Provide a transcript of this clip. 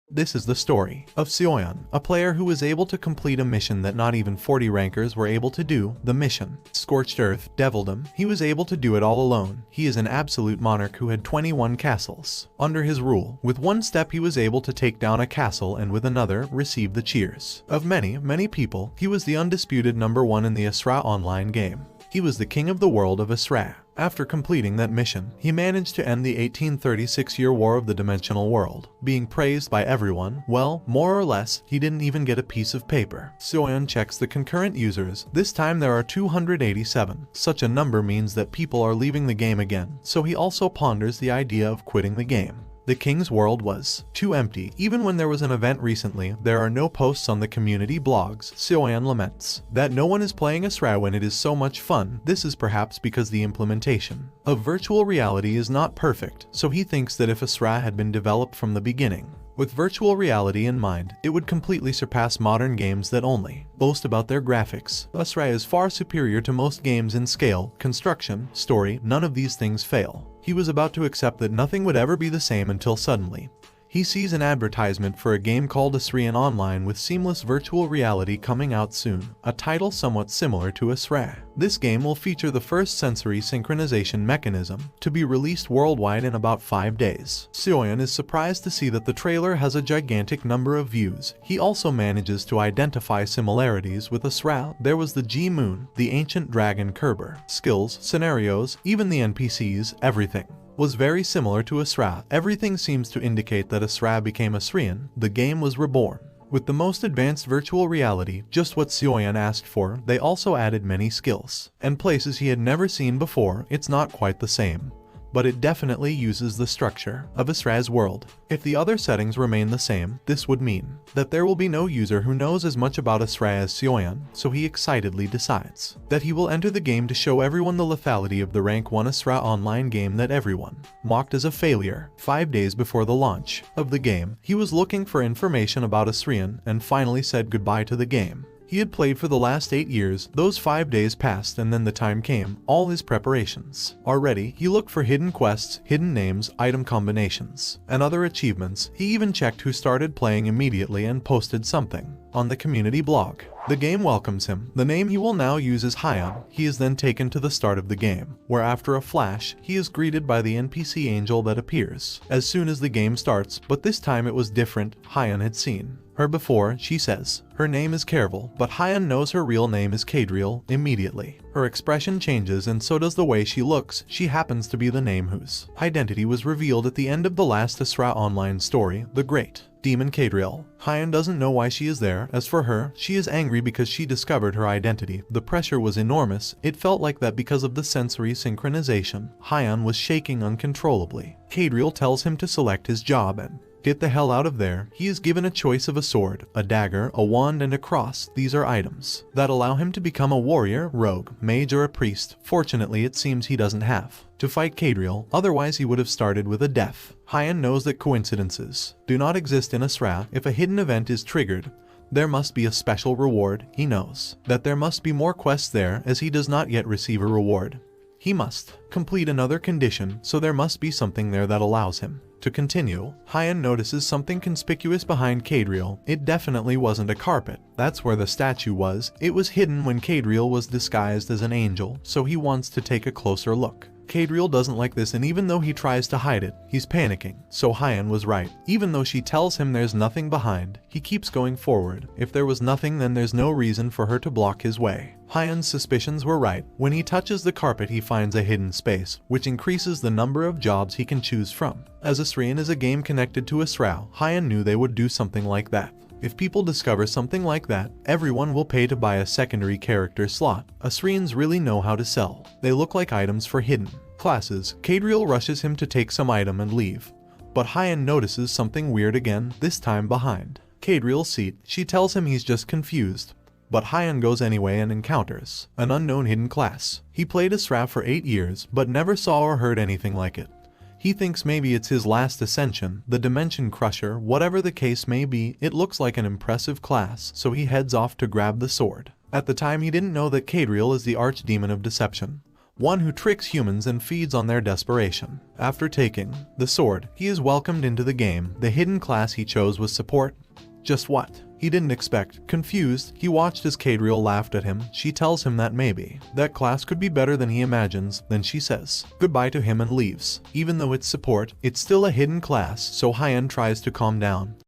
This is the story of Seoyeon, a player who was able to complete a mission that not even 40 rankers were able to do. The mission, Scorched Earth, Devildom. He was able to do it all alone. He is an absolute monarch who had 21 castles under his rule. With one step he was able to take down a castle, and with another receive the cheers of many people. He was the undisputed #1 in the Asura online game. He was the king of the world of Asura. After completing that mission, he managed to end the 1836-year war of the dimensional world, being praised by everyone. Well, more or less, he didn't even get a piece of paper. Seoyeon checks the concurrent users. This time there are 287. Such a number means that people are leaving the game again, so he also ponders the idea of quitting the game. The king's world was too empty. Even when there was an event recently, there are no posts on the community blogs. Seoyeon laments that no one is playing Asura when it is so much fun. This is perhaps because the implementation of virtual reality is not perfect, so he thinks that if Asura had been developed from the beginning with virtual reality in mind, it would completely surpass modern games that only boast about their graphics. Asura is far superior to most games in scale, construction, story. None of these things fail. He was about to accept that nothing would ever be the same until suddenly he sees an advertisement for a game called Asura Online with seamless virtual reality coming out soon, a title somewhat similar to Asura. This game will feature the first sensory synchronization mechanism to be released worldwide in about 5 days. Seoyeon is surprised to see that the trailer has a gigantic number of views. He also manages to identify similarities with Asura. There was the G-Moon, the ancient dragon Kerber, skills, scenarios, even the NPCs, everything was very similar to Asura. Everything seems to indicate that Asura became Asurian. The game was reborn with the most advanced virtual reality, just what Seoyeon asked for. They also added many skills and places he had never seen before. It's not quite the same, but it definitely uses the structure of Asura's world. If the other settings remain the same, this would mean that there will be no user who knows as much about Asura as Seoyeon, so he excitedly decides that he will enter the game to show everyone the lethality of the rank 1 Asura online game that everyone mocked as a failure. 5 days before the launch of the game, he was looking for information about Asurian and finally said goodbye to the game. He had played for the last 8 years. Those 5 days passed and then the time came. All his preparations are ready. He looked for hidden quests, hidden names, item combinations, and other achievements. He even checked who started playing immediately and posted something on the community blog. The game welcomes him. The name he will now use is Hyeon. He is then taken to the start of the game, where after a flash, he is greeted by the NPC angel that appears as soon as the game starts, but this time it was different. Hyeon had seen her before. She says her name is Kerval, but Hyeon knows her real name is Kadriel. Immediately, her expression changes and so does the way she looks. She happens to be the name whose identity was revealed at the end of the last Asura online story, the Great Demon Kadriel. Hyeon doesn't know why she is there. As for her, she is angry because she discovered her identity. The pressure was enormous. It felt like that because of the sensory synchronization. Hyeon was shaking uncontrollably. Kadriel tells him to select his job and get the hell out of there. He is given a choice of a sword, a dagger, a wand, and a cross. These are items that allow him to become a warrior, rogue, mage, or a priest. Fortunately, it seems he doesn't have to fight Kadriel, otherwise he would have started with a death. Hyeon knows that coincidences do not exist in Asura. If a hidden event is triggered, there must be a special reward. He knows that there must be more quests there, as he does not yet receive a reward. He must complete another condition, so there must be something there that allows him to continue. Hyeon notices something conspicuous behind Kadriel. It definitely wasn't a carpet. That's where the statue was. It was hidden when Kadriel was disguised as an angel, so he wants to take a closer look. Kadriel doesn't like this, and even though he tries to hide it, he's panicking. So Hyeon was right. Even though she tells him there's nothing behind, he keeps going forward. If there was nothing, then there's no reason for her to block his way. Hyeon's suspicions were right. When he touches the carpet, he finds a hidden space, which increases the number of jobs he can choose from. As Asurian is a game connected to Asura, Hyeon knew they would do something like that. If people discover something like that, everyone will pay to buy a secondary character slot. Asurians really know how to sell. They look like items for hidden classes. Kadriel rushes him to take some item and leave, but Hyeon notices something weird again, this time behind Kadriel's seat. She tells him he's just confused, but Hyeon goes anyway and encounters an unknown hidden class. He played Asura for 8 years, but never saw or heard anything like it. He thinks maybe it's his last ascension, the Dimension Crusher. Whatever the case may be, it looks like an impressive class, so he heads off to grab the sword. At the time, he didn't know that Kadriel is the archdemon of deception. one who tricks humans and feeds on their desperation. After taking the sword, he is welcomed into the game. The hidden class he chose was support. Just what? He didn't expect. Confused, he watched as Cadriel laughed at him. She tells him that maybe that class could be better than he imagines. Then she says goodbye to him and leaves. Even though it's support, it's still a hidden class, so Hyen tries to calm down.